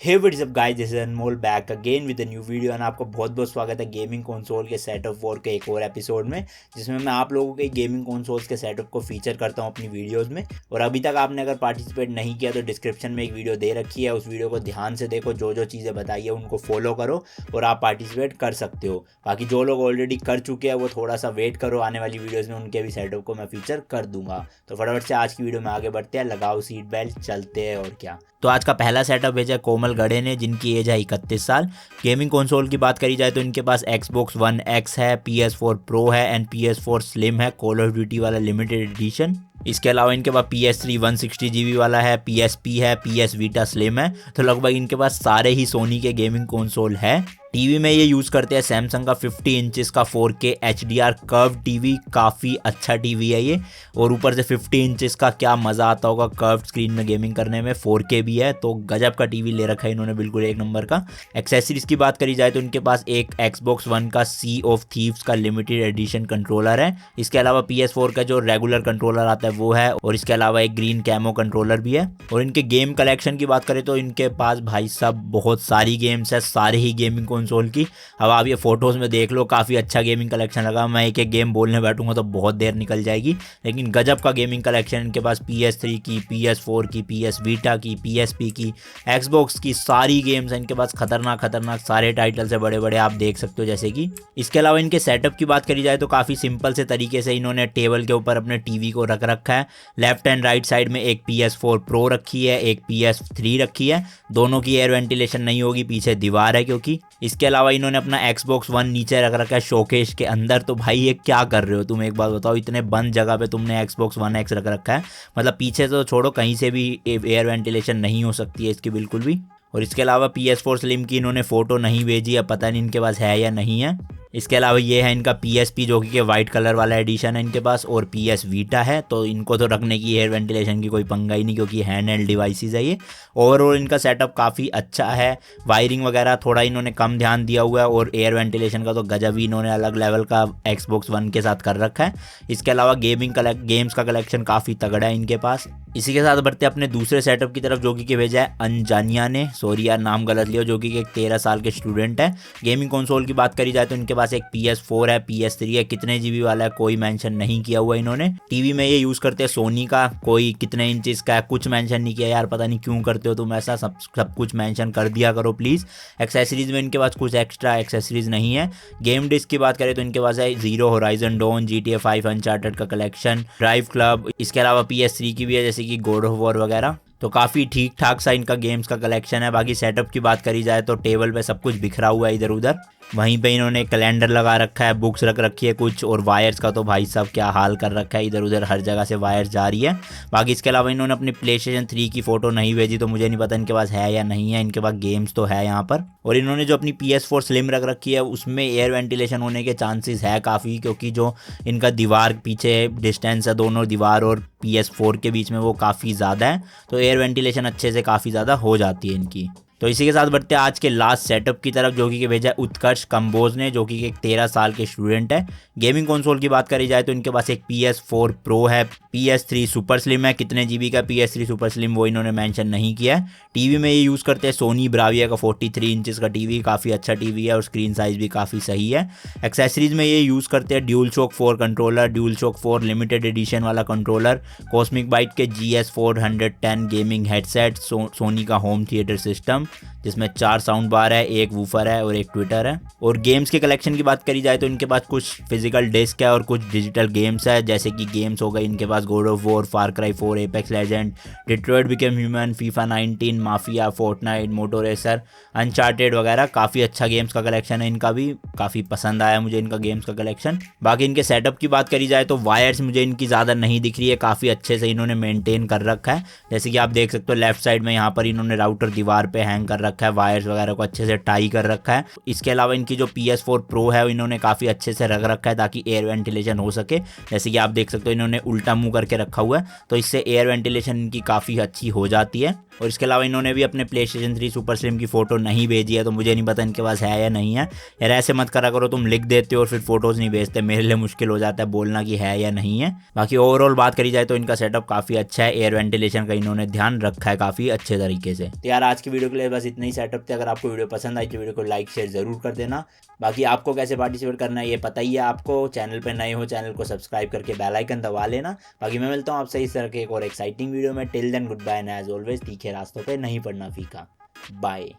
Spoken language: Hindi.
Hey what's up guys, this is Anmol back again with a new video and आपका बहुत बहुत स्वागत है गेमिंग कंसोल के सेटअप वॉर के एक और एपिसोड में, जिसमें मैं आप लोगों के गेमिंग कंसोल्स के सेटअप को फीचर करता हूं अपनी वीडियोस में। और अभी तक आपने अगर पार्टिसिपेट नहीं किया तो डिस्क्रिप्शन में एक वीडियो दे रखी है, उस वीडियो को ध्यान से देखो, जो जो चीज़ें बताई है उनको फॉलो करो और आप पार्टिसिपेट कर सकते हो। बाकी जो लोग ऑलरेडी कर चुके हैं वो थोड़ा सा वेट करो, आने वाली वीडियोज़ में उनके भी सेटअप को मैं फीचर कर दूंगा। तो फटाफट से आज की वीडियो में आगे बढ़ते हैं, लगाओ सीट बेल्ट, चलते हैं। और क्या, तो आज का पहला सेटअप भेजा कोमल गड़े ने, जिनकी एज है 31 साल। गेमिंग कंसोल की बात करी जाए तो इनके पास Xbox One X है, PS4 Pro है एंड PS4 Slim है, कॉल ऑफ ड्यूटी वाला लिमिटेड एडिशन। इसके अलावा इनके पास PS3 160 GB वाला है, PSP है, PS Vita Slim है। तो लगभग इनके पास सारे ही सोनी के गेमिंग कंसोल है। टीवी में ये यूज़ करते हैं सैमसंग का 50 इंचेस का 4K HDR कर्व टीवी, काफ़ी अच्छा टीवी है ये। और ऊपर से 50 इंचेस का क्या मज़ा आता होगा कर्व स्क्रीन में गेमिंग करने में। 4K भी है, तो गजब का टीवी ले रखा है इन्होंने, बिल्कुल एक नंबर का। एक्सेसरीज की बात करी जाए तो इनके पास एक Xbox One का सी ऑफ थीव्स का लिमिटेड एडिशन कंट्रोलर है। इसके अलावा PS4 का जो रेगुलर कंट्रोलर आता है वो है, और इसके अलावा एक ग्रीन कैमो कंट्रोलर भी है। और इनके गेम कलेक्शन की बात करें तो इनके पास भाई साहब बहुत सारी गेम्स है, सारे ही गेमिंग कंसोल की। अब आप ये फोटोज में देख लो, काफ़ी अच्छा गेमिंग कलेक्शन लगा। मैं एक एक गेम बोलने बैठूंगा तो बहुत देर निकल जाएगी, लेकिन गजब का गेमिंग कलेक्शन इनके पास। PS3 की, PS4 की, PS Vita की, PSP की, Xbox की सारी गेम्स हैं इनके पास। खतरनाक खतरनाक सारे टाइटल्स है, बड़े बड़े, आप देख सकते हो जैसे कि। इसके अलावा इनके सेटअप की बात करी जाए तो काफ़ी सिंपल से तरीके से इन्होंने टेबल के ऊपर अपने टीवी को रख रखा है। लेफ्ट एंड राइट साइड में एक PS4 Pro रखी है, एक PS3 रखी है। दोनों की एयर वेंटिलेशन नहीं होगी, पीछे दीवार है क्योंकि। इसके अलावा इन्होंने अपना Xbox One नीचे रख रखा है शोकेस के अंदर। तो भाई ये क्या कर रहे हो तुम, एक बात बताओ, इतने बंद जगह पे तुमने Xbox One X रख रखा है। मतलब पीछे तो छोड़ो, कहीं से भी एयर वेंटिलेशन नहीं हो सकती है इसकी बिल्कुल भी। और इसके अलावा PS4 Slim की इन्होंने फ़ोटो नहीं भेजी है, पता नहीं इनके पास है या नहीं है। इसके अलावा ये है इनका PSP, जो कि वाइट कलर वाला एडिशन है इनके पास, और PS Vita है। तो इनको तो रखने की एयर वेंटिलेशन की कोई पंगा ही नहीं, क्योंकि हैंड हेल्ड डिवाइसेस है ये। ओवरऑल इनका सेटअप काफ़ी अच्छा है। वायरिंग वगैरह थोड़ा इन्होंने कम ध्यान दिया हुआ है, और एयर वेंटिलेशन का तो गजब ही इन्होंने अलग लेवल का Xbox One के साथ कर रखा है। इसके अलावा गेम्स का कलेक्शन काफ़ी तगड़ा है इनके पास। इसी के साथ बढ़ते अपने दूसरे सेटअप की तरफ, जो कि भेजा है अनजानिया ने, सॉरी यार नाम गलत लिया, जो कि एक 13 साल के स्टूडेंट है। गेमिंग कंसोल की बात करी जाए तो इनके पास एक PS4 है, PS3 है, कितने GB वाला है कोई मेंशन नहीं किया हुआ इन्होंने। टीवी में ये यूज करते हैं सोनी का, कोई कितने इंचेस का है कुछ मेंशन नहीं किया यार, पता नहीं क्यों करते हो तुम ऐसा, सब कुछ मेंशन कर दिया करो प्लीज। एक्सेसरीज में इनके पास कुछ एक्स्ट्रा एक्सेसरीज नहीं है। गेम डिस्क की बात करें तो इनके पास है zero Horizon Dawn, GTA 5 Uncharted का कलेक्शन, ड्राइव क्लब। इसके अलावा PS3 की भी है, जैसे कि गॉड ऑफ वॉर वगैरह। तो काफ़ी ठीक ठाक सा इनका गेम्स का कलेक्शन है। बाकी सेटअप की बात करी जाए तो टेबल पे सब कुछ बिखरा हुआ है इधर उधर। वहीं पे इन्होंने कैलेंडर लगा रखा है, बुक्स रख रखी है कुछ, और वायर्स का तो भाई साहब क्या हाल कर रखा है, इधर उधर हर जगह से वायर्स जा रही है। बाकी इसके अलावा इन्होंने अपनी PlayStation 3 की फ़ोटो नहीं भेजी, तो मुझे नहीं पता इनके पास है या नहीं है। इनके पास गेम्स तो है यहाँ पर। और इन्होंने जो अपनी PS4 Slim रख रखी है उसमें एयर वेंटिलेशन होने के चांसेस है काफ़ी, क्योंकि जो इनका दीवार पीछे डिस्टेंस है दोनों दीवार और PS4 के बीच में वो काफ़ी ज़्यादा है, तो एयर वेंटिलेशन अच्छे से काफ़ी ज़्यादा हो जाती है इनकी। तो इसी के साथ बढ़ते हैं आज के लास्ट सेटअप की तरफ, जो कि भेजा है उत्कर्ष कंबोज ने, जो कि एक 13 साल के स्टूडेंट है। गेमिंग कंसोल की बात करी जाए तो इनके पास एक PS4 Pro है, PS3 सुपर स्लिम है, कितने GB का PS3 सुपर स्लिम वो इन्होंने मेंशन नहीं किया है। टीवी में ये यूज़ करते हैं सोनी ब्राविया का 43 इंचेस का टीवी, काफ़ी अच्छा टीवी है और स्क्रीन साइज़ भी काफ़ी सही है। एक्सेसरीज में ये यूज़ करते हैं dual shock 4 controller, dual shock 4 limited edition वाला कंट्रोलर, कॉस्मिक बाइट के GS410 गेमिंग हेडसेट, सोनी का होम थिएटर सिस्टम जिसमें 4 साउंड बार है, एक वूफर है और एक ट्विटर है। और गेम्स के कलेक्शन की बात करी जाए तो इनके पास कुछ फिजिकल डिस्क है और कुछ डिजिटल गेम्स है, जैसे कि गेम्स हो गए इनके पास God of War, Far Cry 4, Apex Legend, Detroit Become Human, FIFA 19, Mafia, Fortnite, Moto Racer, Uncharted वगैरह। काफ़ी अच्छा गेम्स का कलेक्शन है इनका भी, काफ़ी पसंद आया मुझे इनका गेम्स का कलेक्शन। बाकी इनके सेटअप की बात करी जाए तो वायर्स मुझे इनकी ज़्यादा नहीं दिख रही है, काफ़ी अच्छे से इन्होंने मेंटेन कर रखा है। जैसे कि आप देख सकते हो लेफ्ट साइड में यहाँ पर इन्होंने राउटर दीवार पे हैंग कर रखा है, वायर्स वगैरह को अच्छे से टाई कर रखा है। इसके अलावा इनकी जो PS4 Pro है इन्होंने काफ़ी अच्छे से रख रखा है ताकि एयर वेंटिलेशन हो सके। जैसे कि आप देख सकते हो इन्होंने उल्टा मुंह करके रखा हुआ है, तो इससे एयर वेंटिलेशन इनकी काफ़ी अच्छी हो जाती है। और इसके अलावा इन्होंने भी अपने PlayStation 3 सुपर स्लिम की फ़ोटो नहीं भेजी है, तो मुझे नहीं पता इनके पास है या नहीं है। यार ऐसे मत करा करो, तुम लिख देते हो और फिर फोटोज़ नहीं भेजते, मेरे लिए मुश्किल हो जाता है बोलना कि है या नहीं है। बाकी ओवरऑल बात करी जाए तो इनका सेटअप काफ़ी अच्छा है, एयर वेंटिलेशन का इन्होंने ध्यान रखा है काफ़ी अच्छे तरीके से। तो यार आज की वीडियो के लिए बस इतना ही सेटअप थे। अगर आपको वीडियो पसंद आई तो वीडियो को लाइक शेयर ज़रूर कर देना। बाकी आपको कैसे पार्टिसिपेट करना है ये पता ही है आपको। चैनल पर नए हो चैनल को सब्सक्राइब करके बेल आइकन दबा लेना। बाकी मैं मिलता हूँ आपसे इस तरह के एक और एक्साइटिंग वीडियो में। Till then good bye and as always तीखे रास्तों पे नहीं पड़ना फीका। बाय।